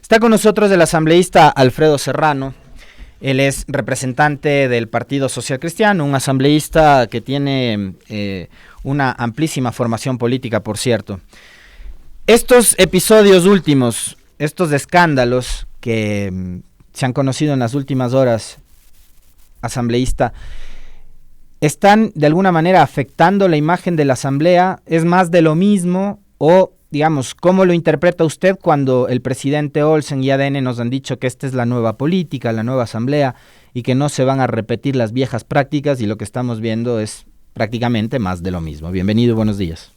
Está con nosotros el asambleísta Alfredo Serrano. Él es representante del Partido Social Cristiano, un asambleísta que tiene una amplísima formación política, por cierto. Estos episodios últimos, estos escándalos que se han conocido en las últimas horas, asambleísta, ¿están de alguna manera afectando la imagen de la asamblea? ¿Es más de lo mismo? O, digamos, ¿cómo lo interpreta usted cuando el presidente Olsen y ADN nos han dicho que esta es la nueva política, la nueva asamblea, y que no se van a repetir las viejas prácticas, y lo que estamos viendo es prácticamente más de lo mismo? Bienvenido y buenos días.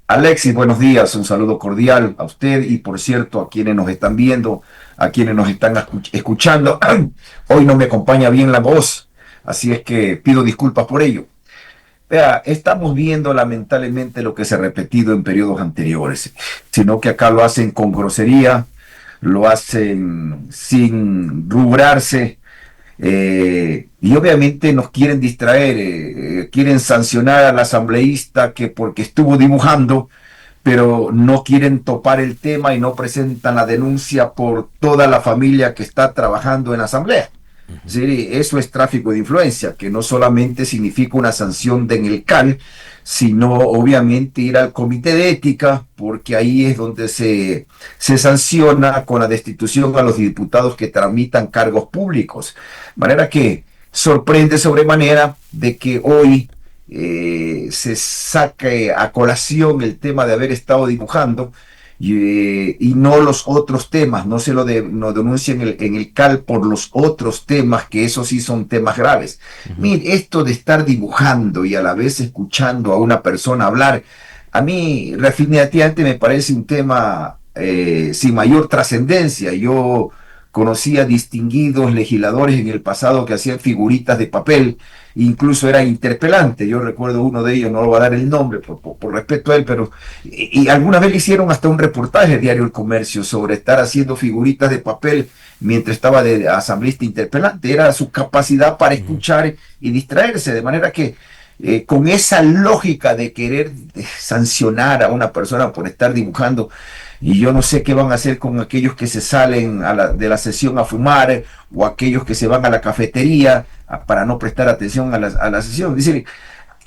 Alexis, buenos días, un saludo cordial a usted y, por cierto, a quienes nos están viendo, a quienes nos están escuchando. Hoy no me acompaña bien la voz, así es que pido disculpas por ello. Vea, estamos viendo lamentablemente lo que se ha repetido en periodos anteriores, sino que acá lo hacen con grosería, lo hacen sin rubrarse, y obviamente nos quieren distraer, quieren sancionar al asambleísta que porque estuvo dibujando, pero no quieren topar el tema y no presentan la denuncia por toda la familia que está trabajando en la asamblea. Sí, eso es tráfico de influencia, que no solamente significa una sanción en el CAL, sino obviamente ir al comité de ética, porque ahí es donde se sanciona con la destitución a los diputados que tramitan cargos públicos. De manera que sorprende sobremanera de que hoy se saque a colación el tema de haber estado dibujando y no los otros temas, no se lo denuncien en el CAL por los otros temas, que esos sí son temas graves. Mire, esto de estar dibujando y a la vez escuchando a una persona hablar, a mí definitivamente me parece un tema sin mayor trascendencia. Yo conocía distinguidos legisladores en el pasado que hacían figuritas de papel, incluso era interpelante. Yo recuerdo uno de ellos, no lo voy a dar el nombre por respeto a él, pero y alguna vez le hicieron hasta un reportaje Diario El Comercio sobre estar haciendo figuritas de papel mientras estaba de asambleísta interpelante. Era su capacidad para escuchar y distraerse, de manera que con esa lógica de querer sancionar a una persona por estar dibujando, y yo no sé qué van a hacer con aquellos que se salen de la sesión a fumar, o aquellos que se van a la cafetería para no prestar atención a la sesión. Es decir,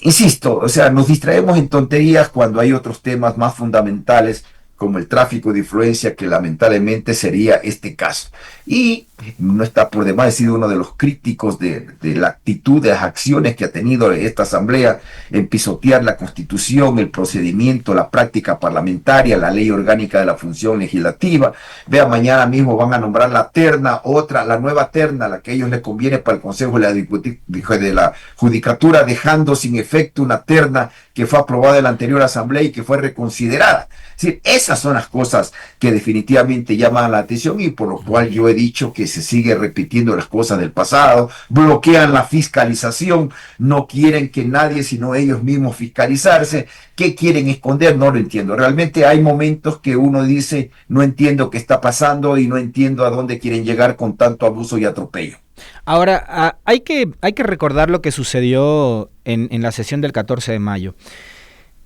insisto, o sea, nos distraemos en tonterías cuando hay otros temas más fundamentales, como el tráfico de influencia, que lamentablemente sería este caso. Y no está por demás, he sido uno de los críticos de la actitud, de las acciones que ha tenido esta asamblea en pisotear la Constitución, el procedimiento, la práctica parlamentaria, la ley orgánica de la función legislativa. Vea, mañana mismo van a nombrar la terna, la nueva terna, la que a ellos les conviene para el Consejo de la Judicatura, dejando sin efecto una terna que fue aprobada en la anterior asamblea y que fue reconsiderada. Es decir, esas son las cosas que definitivamente llaman la atención, y por lo cual yo he dicho que se sigue repitiendo las cosas del pasado, bloquean la fiscalización, no quieren que nadie sino ellos mismos fiscalizarse. ¿Qué quieren esconder? No lo entiendo. Realmente hay momentos que uno dice, no entiendo qué está pasando y no entiendo a dónde quieren llegar con tanto abuso y atropello. Ahora, hay que recordar lo que sucedió en la sesión del 14 de mayo.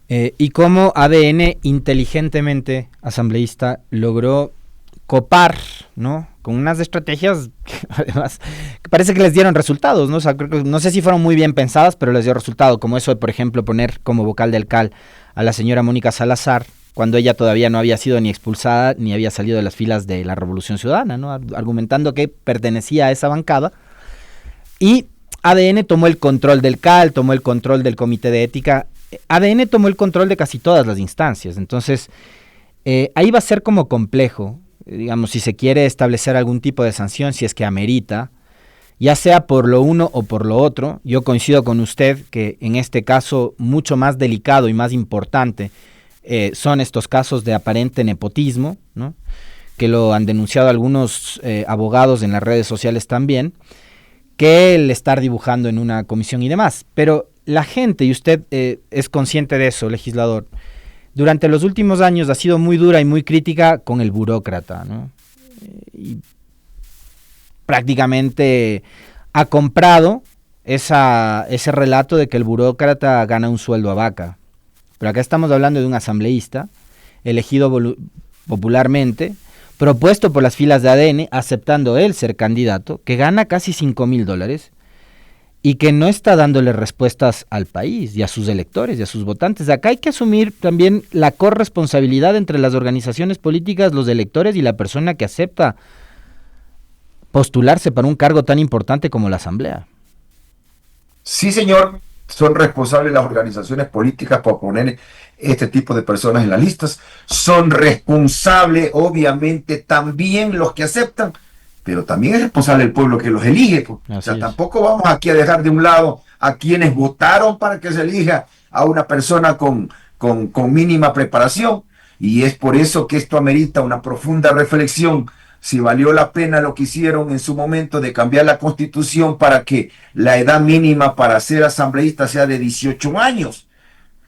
Y cómo ADN inteligentemente, asambleísta, logró copar, ¿no?, con unas estrategias que además que parece que les dieron resultados, ¿no? O sea, creo que, no sé si fueron muy bien pensadas, pero les dio resultado, como eso de, por ejemplo, poner como vocal del CAL a la señora Mónica Salazar, cuando ella todavía no había sido ni expulsada ni había salido de las filas de la Revolución Ciudadana, ¿no?, argumentando que pertenecía a esa bancada. Y ADN tomó el control del CAL, tomó el control del Comité de Ética. ADN tomó el control de casi todas las instancias. Entonces, ahí va a ser como complejo, digamos, si se quiere establecer algún tipo de sanción, si es que amerita, ya sea por lo uno o por lo otro. Yo coincido con usted que en este caso mucho más delicado y más importante son estos casos de aparente nepotismo, ¿no?, que lo han denunciado algunos abogados en las redes sociales también, que el estar dibujando en una comisión y demás. Pero la gente, y usted es consciente de eso, legislador, durante los últimos años ha sido muy dura y muy crítica con el burócrata, ¿no? Y prácticamente ha comprado ese relato de que el burócrata gana un sueldo a vaca. Pero acá estamos hablando de un asambleísta elegido popularmente propuesto por las filas de ADN, aceptando él ser candidato, que gana casi $5,000 y que no está dándole respuestas al país y a sus electores y a sus votantes. Acá hay que asumir también la corresponsabilidad entre las organizaciones políticas, los electores y la persona que acepta postularse para un cargo tan importante como la Asamblea. Sí, señor, son responsables las organizaciones políticas por poner este tipo de personas en las listas. Son responsables, obviamente, también los que aceptan, pero también es responsable el pueblo que los elige. O sea, tampoco vamos aquí a dejar de un lado a quienes votaron para que se elija a una persona con mínima preparación. Y es por eso que esto amerita una profunda reflexión si valió la pena lo que hicieron en su momento de cambiar la Constitución para que la edad mínima para ser asambleísta sea de 18 años,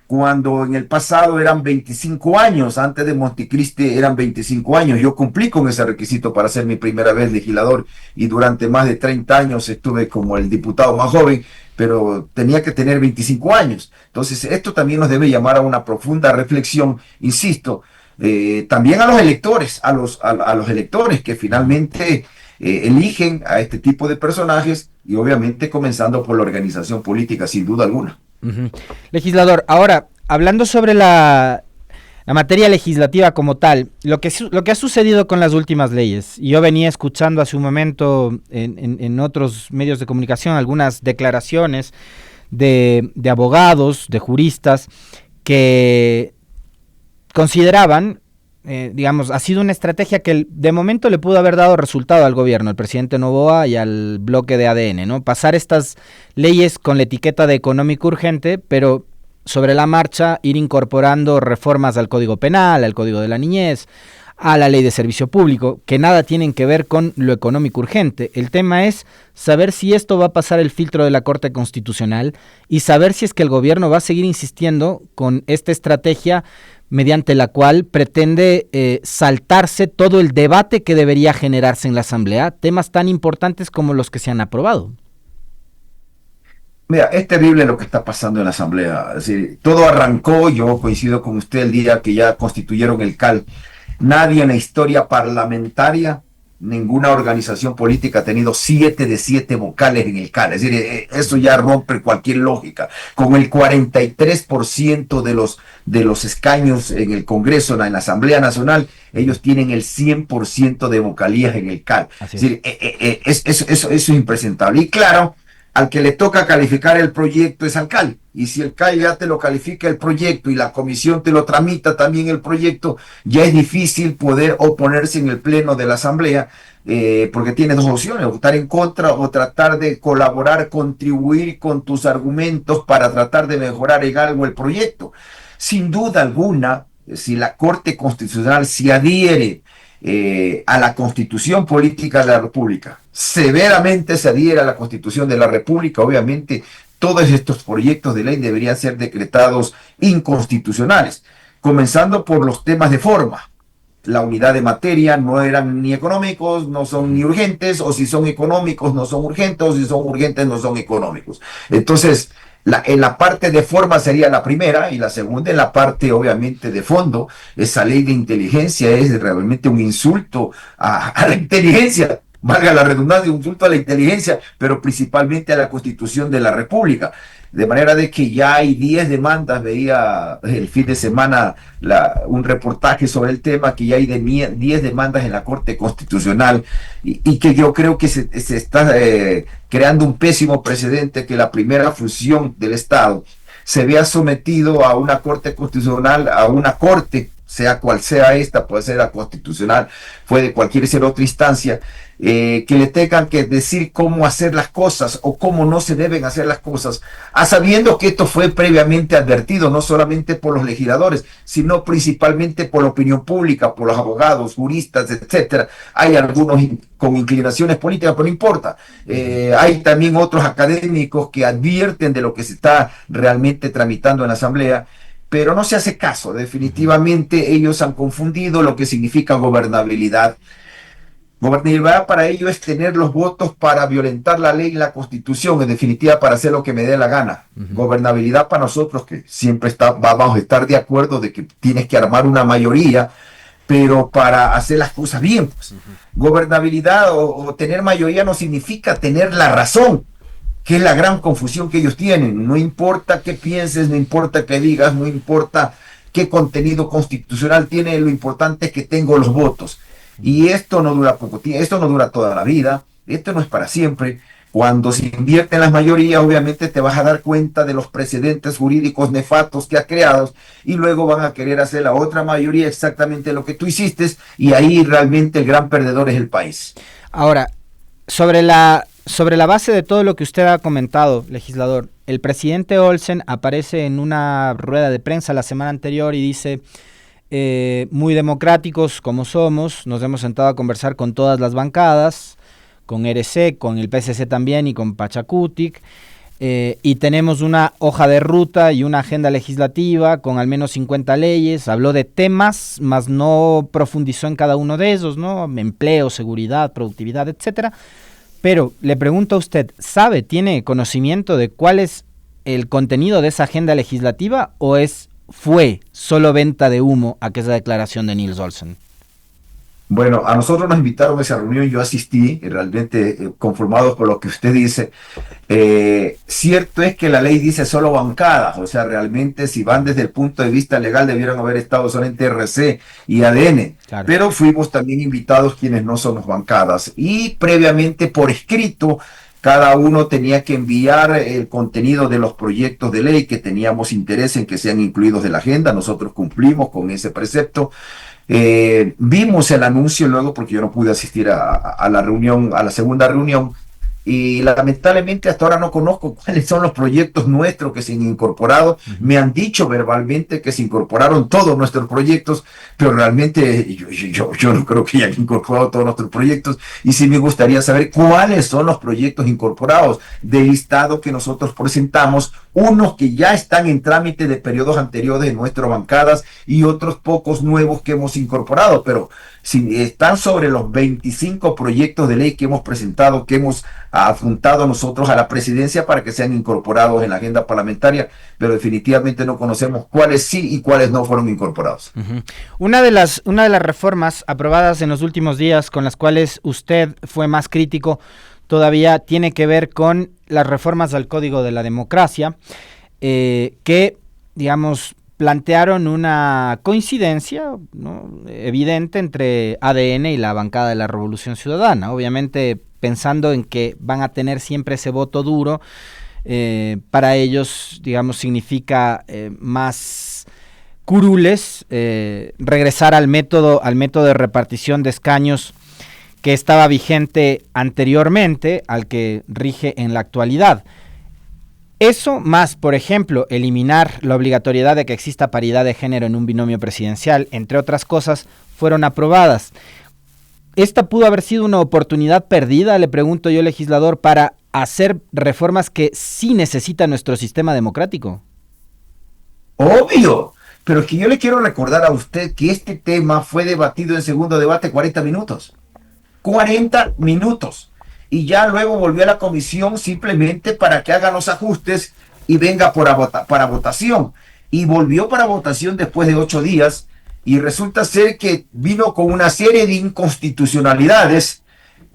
cuando en el pasado eran 25 años, antes de Montecristi eran 25 años. Yo cumplí con ese requisito para ser mi primera vez legislador y durante más de 30 años estuve como el diputado más joven, pero tenía que tener 25 años. Entonces esto también nos debe llamar a una profunda reflexión, insisto, también a los electores, a los electores que finalmente eligen a este tipo de personajes y obviamente comenzando por la organización política, sin duda alguna. Uh-huh. Legislador, ahora, hablando sobre la materia legislativa como tal, lo que ha sucedido con las últimas leyes, y yo venía escuchando hace un momento en otros medios de comunicación algunas declaraciones de abogados, de juristas, que consideraban, digamos, ha sido una estrategia que de momento le pudo haber dado resultado al gobierno, al presidente Noboa y al bloque de ADN, ¿no? Pasar estas leyes con la etiqueta de económico urgente, pero sobre la marcha ir incorporando reformas al Código Penal, al Código de la Niñez, a la Ley de Servicio Público, que nada tienen que ver con lo económico urgente. El tema es saber si esto va a pasar el filtro de la Corte Constitucional y saber si es que el gobierno va a seguir insistiendo con esta estrategia mediante la cual pretende saltarse todo el debate que debería generarse en la Asamblea, temas tan importantes como los que se han aprobado. Mira, es terrible lo que está pasando en la Asamblea. Es decir, todo arrancó, yo coincido con usted, el día que ya constituyeron el CAL. Nadie en la historia parlamentaria, ninguna organización política ha tenido 7 de 7 vocales en el CAL. Es decir, eso ya rompe cualquier lógica. Con el 43% de los escaños en el Congreso, en la Asamblea Nacional, ellos tienen el 100% de vocalías en el CAL. Es decir, eso es impresentable. Y claro, al que le toca calificar el proyecto es al CAL. Y si el CAL ya te lo califica el proyecto y la comisión te lo tramita también el proyecto, ya es difícil poder oponerse en el pleno de la Asamblea, porque tiene dos opciones: votar en contra o tratar de colaborar, contribuir con tus argumentos para tratar de mejorar en algo el proyecto. Sin duda alguna, si la Corte Constitucional se adhiere a la Constitución Política de la República, severamente se adhiere a la Constitución de la República, obviamente todos estos proyectos de ley deberían ser decretados inconstitucionales, comenzando por los temas de forma. La unidad de materia no eran ni económicos, no son ni urgentes, o si son económicos no son urgentes, o si son urgentes no son económicos. Entonces, en la parte de forma sería la primera, y la segunda en la parte obviamente de fondo. Esa ley de inteligencia es realmente un insulto a la inteligencia, valga la redundancia, un insulto a la inteligencia, pero principalmente a la Constitución de la República. De manera de que ya hay 10 demandas, veía el fin de semana un reportaje sobre el tema, que ya hay 10 demandas en la Corte Constitucional y que yo creo que se está creando un pésimo precedente, que la primera función del Estado se vea sometido a una Corte Constitucional, a una Corte, sea cual sea esta, puede ser la constitucional, puede cualquier ser otra instancia, que le tengan que decir cómo hacer las cosas o cómo no se deben hacer las cosas, a sabiendo que esto fue previamente advertido no solamente por los legisladores, sino principalmente por la opinión pública, por los abogados, juristas, etcétera. Hay algunos con inclinaciones políticas, pero no importa. Hay también otros académicos que advierten de lo que se está realmente tramitando en la Asamblea, pero no se hace caso. Definitivamente ellos han confundido lo que significa gobernabilidad. Gobernabilidad para ellos es tener los votos para violentar la ley y la Constitución, en definitiva para hacer lo que me dé la gana. Gobernabilidad para nosotros, que siempre vamos a estar de acuerdo de que tienes que armar una mayoría pero para hacer las cosas bien. Pues. Gobernabilidad o tener mayoría no significa tener la razón, que es la gran confusión que ellos tienen. No importa qué pienses, no importa qué digas, no importa qué contenido constitucional tiene, lo importante es que tengo los votos. Y esto no dura poco tiempo, esto no dura toda la vida, esto no es para siempre. Cuando se invierte en las mayorías, obviamente te vas a dar cuenta de los precedentes jurídicos nefastos que has creado y luego van a querer hacer la otra mayoría exactamente lo que tú hiciste y ahí realmente el gran perdedor es el país. Ahora, sobre la base de todo lo que usted ha comentado, legislador, el presidente Olsen aparece en una rueda de prensa la semana anterior y dice, muy democráticos como somos, nos hemos sentado a conversar con todas las bancadas, con RC, con el PSC también y con Pachacutic, y tenemos una hoja de ruta y una agenda legislativa con al menos 50 leyes, habló de temas, mas no profundizó en cada uno de esos, ¿no? Empleo, seguridad, productividad, etcétera. Pero le pregunto a usted, ¿sabe, tiene conocimiento de cuál es el contenido de esa agenda legislativa o fue solo venta de humo aquella declaración de Niels Olsen? Bueno, a nosotros nos invitaron a esa reunión, yo asistí, realmente conformados por lo que usted dice. Cierto es que la ley dice solo bancadas, o sea, realmente si van desde el punto de vista legal debieron haber estado solamente RC y ADN, claro. Pero fuimos también invitados quienes no somos bancadas y previamente por escrito cada uno tenía que enviar el contenido de los proyectos de ley que teníamos interés en que sean incluidos de la agenda. Nosotros cumplimos con ese precepto. Vimos el anuncio luego porque yo no pude asistir a la reunión, a la segunda reunión, y lamentablemente hasta ahora no conozco cuáles son los proyectos nuestros que se han incorporado. Me han dicho verbalmente que se incorporaron todos nuestros proyectos, pero realmente yo no creo que hayan incorporado todos nuestros proyectos, y sí me gustaría saber cuáles son los proyectos incorporados del listado que nosotros presentamos, unos que ya están en trámite de periodos anteriores de nuestras bancadas y otros pocos nuevos que hemos incorporado, pero si están sobre los 25 proyectos de ley que hemos presentado, que hemos adjuntado nosotros a la presidencia para que sean incorporados en la agenda parlamentaria, pero definitivamente no conocemos cuáles sí y cuáles no fueron incorporados. Una de las reformas aprobadas en los últimos días con las cuales usted fue más crítico todavía tiene que ver con las reformas al Código de la Democracia, que, digamos, plantearon una coincidencia, ¿no?, evidente entre ADN y la bancada de la Revolución Ciudadana, obviamente pensando en que van a tener siempre ese voto duro. Para ellos, digamos, significa más curules, regresar al método de repartición de escaños que estaba vigente anteriormente al que rige en la actualidad. Eso más, por ejemplo, eliminar la obligatoriedad de que exista paridad de género en un binomio presidencial, entre otras cosas, fueron aprobadas. ¿Esta pudo haber sido una oportunidad perdida, le pregunto yo, legislador, para hacer reformas que sí necesita nuestro sistema democrático? Obvio, pero es que yo le quiero recordar a usted que este tema fue debatido en segundo debate 40 minutos. 40 minutos. Y ya luego volvió a la comisión simplemente para que hagan los ajustes y venga para votación. Y volvió para votación después de 8 días y resulta ser que vino con una serie de inconstitucionalidades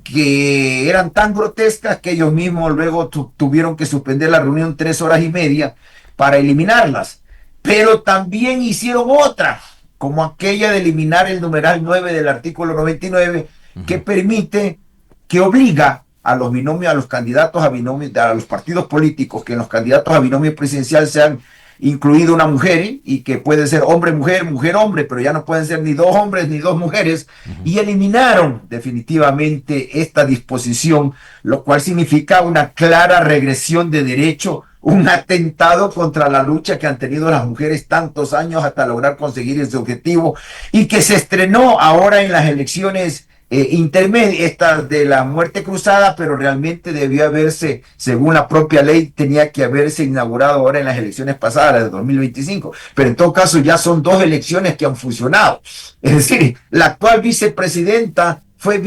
que eran tan grotescas que ellos mismos luego tuvieron que suspender la reunión 3 horas y media para eliminarlas. Pero también hicieron otra, como aquella de eliminar el numeral 9 del artículo 99, que permite, que obliga a los binomios, a los candidatos a binomio, a los partidos políticos, que en los candidatos a binomio presidencial sean incluido una mujer y que puede ser hombre-mujer, mujer-hombre, pero ya no pueden ser ni 2 hombres ni 2 mujeres, y eliminaron definitivamente esta disposición, lo cual significa una clara regresión de derecho, un atentado contra la lucha que han tenido las mujeres tantos años hasta lograr conseguir ese objetivo, y que se estrenó ahora en las elecciones intermedia, esta de la muerte cruzada, pero realmente debió haberse, según la propia ley, tenía que haberse inaugurado ahora en las elecciones pasadas, de 2025, pero en todo caso ya son 2 elecciones que han funcionado. Es decir, la actual vicepresidenta fue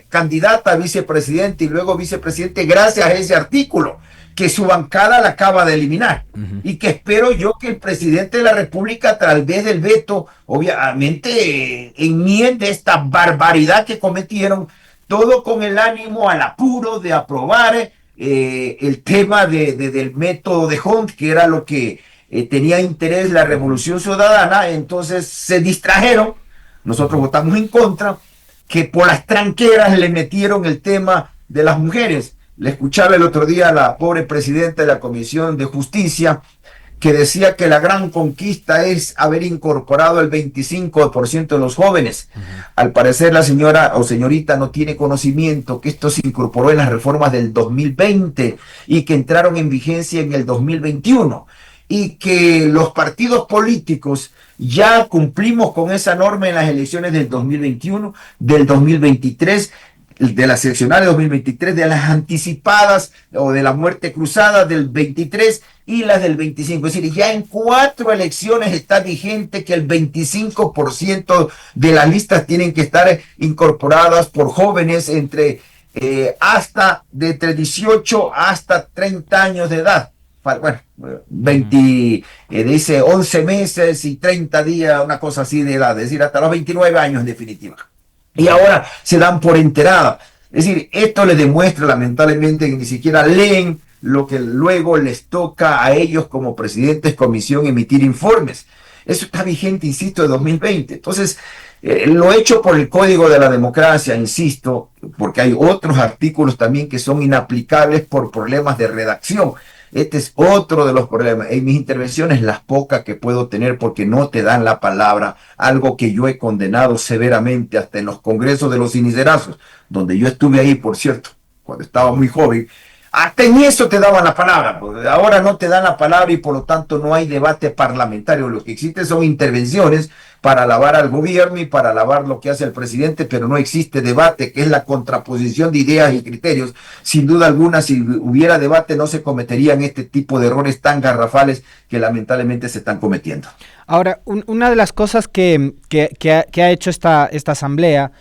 candidata a vicepresidente y luego vicepresidente gracias a ese artículo. que su bancada la acaba de eliminar y que espero yo que el presidente de la República, a través del veto, obviamente enmiende esta barbaridad que cometieron, todo con el ánimo al apuro de aprobar el tema del método de Hunt, que era lo que tenía interés la Revolución Ciudadana. Entonces se distrajeron, nosotros votamos en contra, que por las tranqueras le metieron el tema de las mujeres. Le escuchaba el otro día a la pobre presidenta de la Comisión de Justicia, que decía que la gran conquista es haber incorporado el 25% de los jóvenes. Al parecer la señora o señorita no tiene conocimiento que esto se incorporó en las reformas del 2020 y que entraron en vigencia en el 2021, y que los partidos políticos ya cumplimos con esa norma en las elecciones del 2021, del 2023, de las seccionales 2023, de las anticipadas o de la muerte cruzada del 23 y las del 25. Es decir, ya en 4 elecciones está vigente que el 25% de las listas tienen que estar incorporadas por jóvenes entre 18 hasta 30 años de edad. Bueno, 11 meses y 30 días, una cosa así de edad, es decir, hasta los 29 años en definitiva. Y ahora se dan por enterada. Es decir, esto les demuestra lamentablemente que ni siquiera leen lo que luego les toca a ellos como presidentes comisión emitir informes. Eso está vigente, insisto, de 2020. Entonces, lo hecho por el Código de la Democracia, insisto, porque hay otros artículos también que son inaplicables por problemas de redacción. Este es otro de los problemas. En mis intervenciones, las pocas que puedo tener, porque no te dan la palabra, algo que yo he condenado severamente hasta en los congresos de los cinicerazos, donde yo estuve ahí, por cierto, cuando estaba muy joven. Hasta en eso te daban la palabra, pues ahora no te dan la palabra y por lo tanto no hay debate parlamentario. Lo que existe son intervenciones para alabar al gobierno y para alabar lo que hace el presidente, pero no existe debate, que es la contraposición de ideas y criterios. Sin duda alguna, si hubiera debate no se cometerían este tipo de errores tan garrafales que lamentablemente se están cometiendo. Ahora, una de las cosas que ha hecho esta asamblea,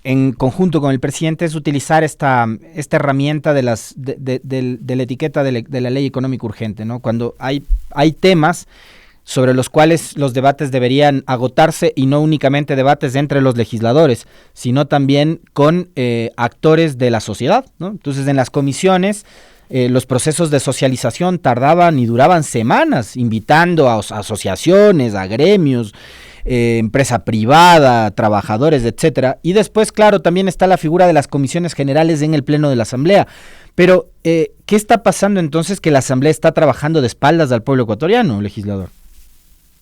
en conjunto con el presidente, es utilizar esta herramienta de la etiqueta de la ley económica urgente, ¿no? Cuando hay temas sobre los cuales los debates deberían agotarse, y no únicamente debates entre los legisladores, sino también con actores de la sociedad, ¿no? Entonces, en las comisiones, los procesos de socialización tardaban y duraban semanas, invitando a asociaciones, a gremios, empresa privada, trabajadores, etcétera. Y después, claro, también está la figura de las comisiones generales en el pleno de la Asamblea. Pero, ¿qué está pasando entonces que la Asamblea está trabajando de espaldas al pueblo ecuatoriano, legislador?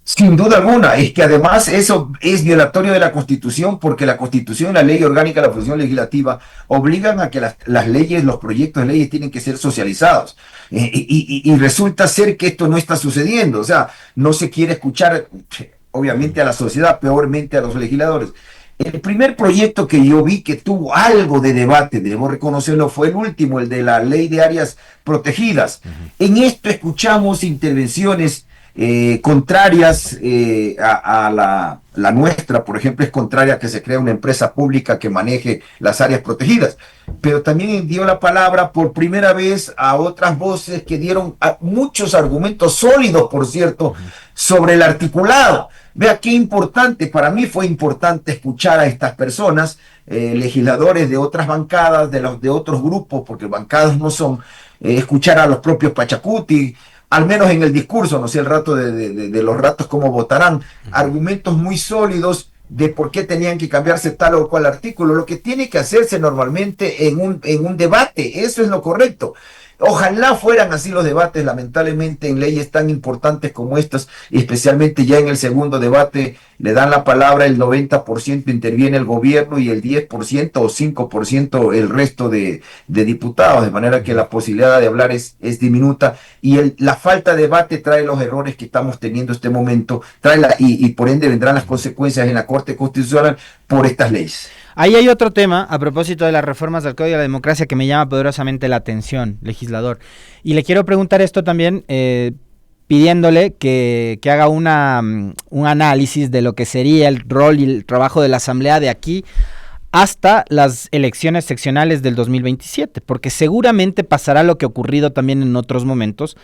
Sin duda alguna, es que además eso es violatorio de la Constitución, porque la Constitución y la Ley Orgánica de la Función Legislativa obligan a que las leyes, los proyectos de leyes tienen que ser socializados. Y resulta ser que esto no está sucediendo. O sea, no se quiere escuchar, obviamente, a la sociedad, peormente a los legisladores. El primer proyecto que yo vi que tuvo algo de debate, debo reconocerlo, fue el último, el de la Ley de Áreas Protegidas. En esto escuchamos intervenciones contrarias a la nuestra. Por ejemplo, es contraria a que se cree una empresa pública que maneje las áreas protegidas, pero también dio la palabra por primera vez a otras voces que dieron muchos argumentos sólidos, por cierto, sobre el articulado. Vea qué importante, para mí fue importante escuchar a estas personas, legisladores de otras bancadas, de otros grupos, porque bancadas no son, escuchar a los propios Pachacuti, al menos en el discurso, no sé el rato de los ratos cómo votarán, argumentos muy sólidos de por qué tenían que cambiarse tal o cual artículo, lo que tiene que hacerse normalmente en un debate, eso es lo correcto. Ojalá fueran así los debates, lamentablemente en leyes tan importantes como estas, y especialmente ya en el segundo debate, le dan la palabra el 90% interviene el gobierno y el 10% o 5% el resto de diputados, de manera que la posibilidad de hablar es diminuta, y la falta de debate trae los errores que estamos teniendo en este momento, y por ende vendrán las consecuencias en la Corte Constitucional por estas leyes. Ahí hay otro tema, a propósito de las reformas del Código de la Democracia, que me llama poderosamente la atención, legislador. Y le quiero preguntar esto también, pidiéndole que haga un análisis de lo que sería el rol y el trabajo de la Asamblea de aquí hasta las elecciones seccionales del 2027, porque seguramente pasará lo que ha ocurrido también en otros momentos,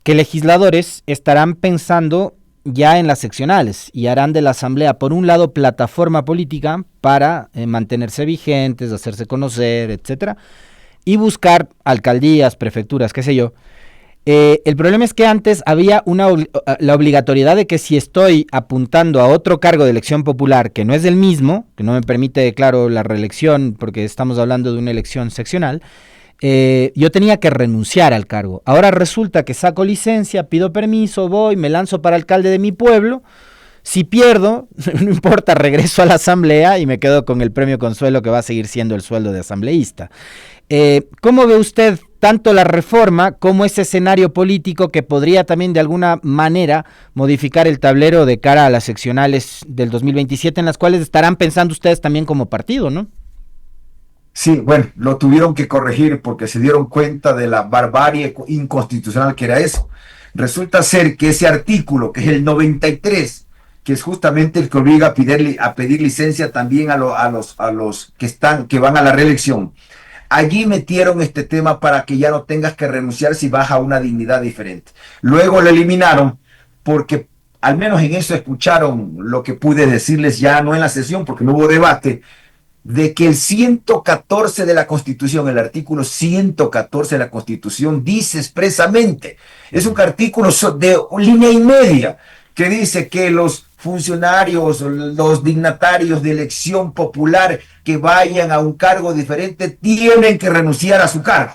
que legisladores estarán pensando ya en las seccionales y harán de la asamblea, por un lado, plataforma política para mantenerse vigentes, hacerse conocer, etcétera, y buscar alcaldías, prefecturas, qué sé yo. El problema es que antes había la obligatoriedad de que si estoy apuntando a otro cargo de elección popular que no es el mismo, que no me permite, claro, la reelección, porque estamos hablando de una elección seccional, yo tenía que renunciar al cargo. Ahora resulta que saco licencia, pido permiso, voy, me lanzo para alcalde de mi pueblo. Si pierdo, no importa, regreso a la asamblea y me quedo con el premio consuelo que va a seguir siendo el sueldo de asambleísta. ¿Cómo ve usted tanto la reforma como ese escenario político que podría también de alguna manera modificar el tablero de cara a las seccionales del 2027, en las cuales estarán pensando ustedes también como partido, ¿no? Sí, bueno, lo tuvieron que corregir porque se dieron cuenta de la barbarie inconstitucional que era eso. Resulta ser que ese artículo, que es el 93, que es justamente el que obliga a pedir licencia también a los que van a la reelección. Allí metieron este tema para que ya no tengas que renunciar si vas a una dignidad diferente. Luego lo eliminaron porque al menos en eso escucharon lo que pude decirles ya no en la sesión porque no hubo debate, de que el 114 de la Constitución, el artículo 114 de la Constitución dice expresamente, es un artículo de línea y media, que dice que los funcionarios, los dignatarios de elección popular que vayan a un cargo diferente tienen que renunciar a su cargo.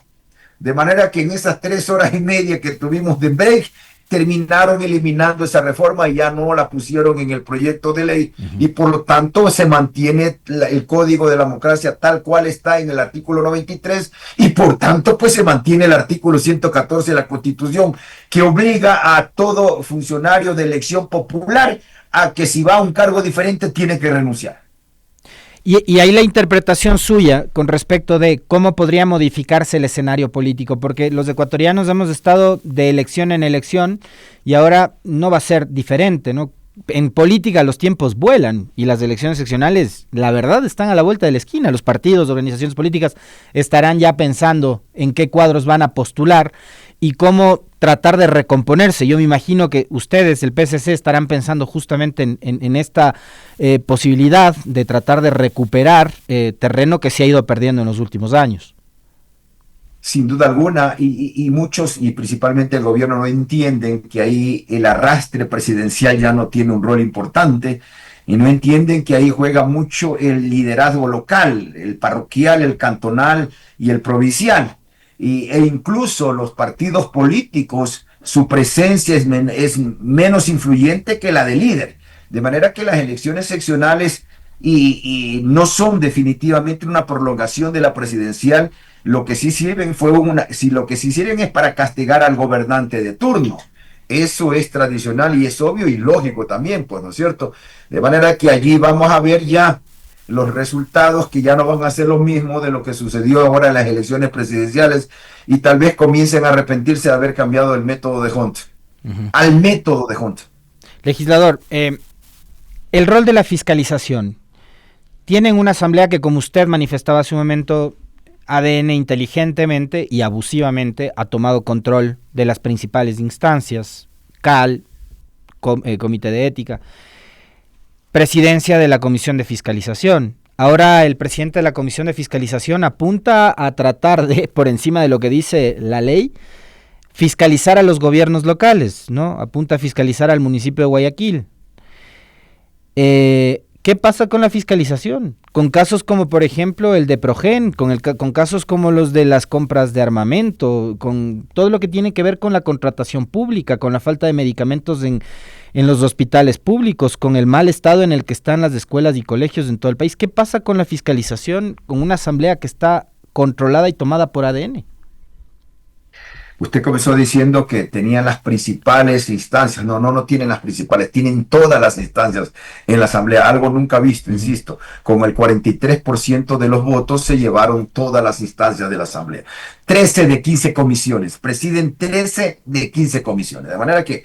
De manera que en esas 3 horas y media que tuvimos de break, terminaron eliminando esa reforma y ya no la pusieron en el proyecto de ley y por lo tanto se mantiene el Código de la Democracia tal cual está en el artículo 93 y por tanto pues se mantiene el artículo 114 de la Constitución que obliga a todo funcionario de elección popular a que si va a un cargo diferente tiene que renunciar. Y ahí la interpretación suya con respecto de cómo podría modificarse el escenario político, porque los ecuatorianos hemos estado de elección en elección y ahora no va a ser diferente, ¿no? En política los tiempos vuelan y las elecciones seccionales, la verdad, están a la vuelta de la esquina. Los partidos, organizaciones políticas estarán ya pensando en qué cuadros van a postular y cómo tratar de recomponerse. Yo me imagino que ustedes, el PSC, estarán pensando justamente en esta posibilidad de tratar de recuperar terreno que se ha ido perdiendo en los últimos años. Sin duda alguna, y muchos, y principalmente el gobierno, no entienden que ahí el arrastre presidencial ya no tiene un rol importante, y no entienden que ahí juega mucho el liderazgo local, el parroquial, el cantonal y el provincial. E incluso los partidos políticos, su presencia es menos influyente que la del líder. De manera que las elecciones seccionales y no son definitivamente una prolongación de la presidencial. Lo que sí sirven lo que sí sirven es para castigar al gobernante de turno. Eso es tradicional y es obvio y lógico también, pues, ¿no es cierto? De manera que allí vamos a ver ya los resultados que ya no van a ser lo mismo de lo que sucedió ahora en las elecciones presidenciales y tal vez comiencen a arrepentirse de haber cambiado el método de Hunt, al método de Hunt. Legislador, el rol de la fiscalización. Tienen una asamblea que, como usted manifestaba hace un momento, ADN inteligentemente y abusivamente ha tomado control de las principales instancias, CAL, Comité de Ética, presidencia de la Comisión de Fiscalización. Ahora el presidente de la Comisión de Fiscalización apunta a tratar de, por encima de lo que dice la ley, fiscalizar a los gobiernos locales, ¿no? Apunta a fiscalizar al municipio de Guayaquil. ¿Qué pasa con la fiscalización? Con casos como, por ejemplo, el de Progen, con casos como los de las compras de armamento, con todo lo que tiene que ver con la contratación pública, con la falta de medicamentos en los hospitales públicos, con el mal estado en el que están las escuelas y colegios en todo el país. ¿Qué pasa con la fiscalización con una asamblea que está controlada y tomada por ADN? Usted comenzó diciendo que tenían las principales instancias. No tienen las principales, tienen todas las instancias en la asamblea, algo nunca visto, insisto. Con el 43% de los votos se llevaron todas las instancias de la asamblea. 13 de 15 comisiones, presiden 13 de 15 comisiones. De manera que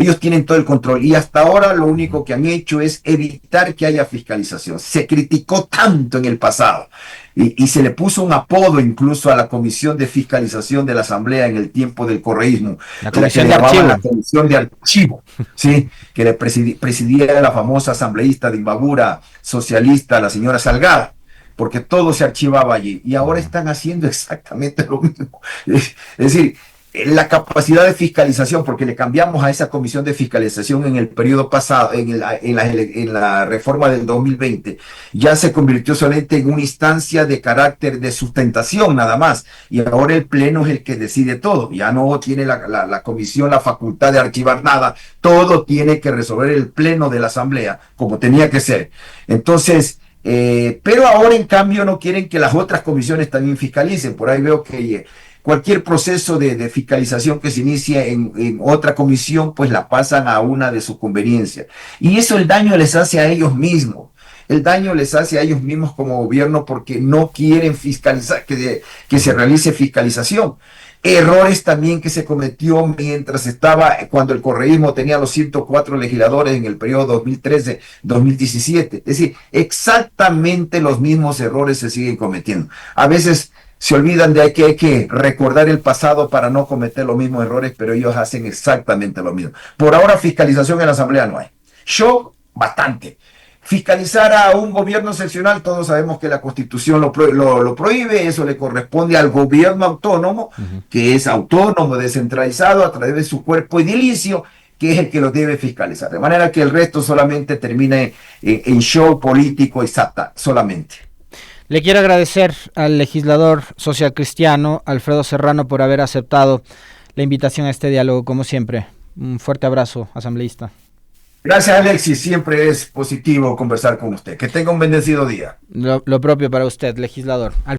Ellos tienen todo el control y hasta ahora lo único que han hecho es evitar que haya fiscalización. Se criticó tanto en el pasado y se le puso un apodo incluso a la Comisión de Fiscalización de la Asamblea en el tiempo del correísmo, La que comisión le de llamaban archivo. la Comisión de Archivo, ¿sí? Que le presidía la famosa asambleísta de Imbabura socialista, la señora Salgado, porque todo se archivaba allí. Y ahora están haciendo exactamente lo mismo. Es decir, la capacidad de fiscalización, porque le cambiamos a esa comisión de fiscalización en el periodo pasado, en la reforma del 2020, ya se convirtió solamente en una instancia de carácter de sustentación nada más, y ahora el Pleno es el que decide todo, ya no tiene la comisión la facultad de archivar nada, todo tiene que resolver el Pleno de la Asamblea, como tenía que ser. Entonces, pero ahora en cambio no quieren que las otras comisiones también fiscalicen, por ahí veo que cualquier proceso de fiscalización que se inicie en otra comisión, pues la pasan a una de su conveniencia. Y eso el daño les hace a ellos mismos. El daño les hace a ellos mismos como gobierno porque no quieren fiscalizar, que se realice fiscalización. Errores también que se cometió cuando el correísmo tenía los 104 legisladores en el periodo 2013-2017. Es decir, exactamente los mismos errores se siguen cometiendo. A veces se olvidan de que hay que recordar el pasado para no cometer los mismos errores, pero ellos hacen exactamente lo mismo. Por ahora fiscalización en la Asamblea no hay. Shock, bastante. Fiscalizar a un gobierno seccional, todos sabemos que la Constitución lo prohíbe, eso le corresponde al gobierno autónomo, que es autónomo, descentralizado a través de su cuerpo edilicio, que es el que lo debe fiscalizar. De manera que el resto solamente termina en show político exacta, solamente. Le quiero agradecer al legislador social cristiano Alfredo Serrano por haber aceptado la invitación a este diálogo, como siempre. Un fuerte abrazo, asambleísta. Gracias, Alexis. Siempre es positivo conversar con usted. Que tenga un bendecido día. Lo propio para usted, legislador. Alfredo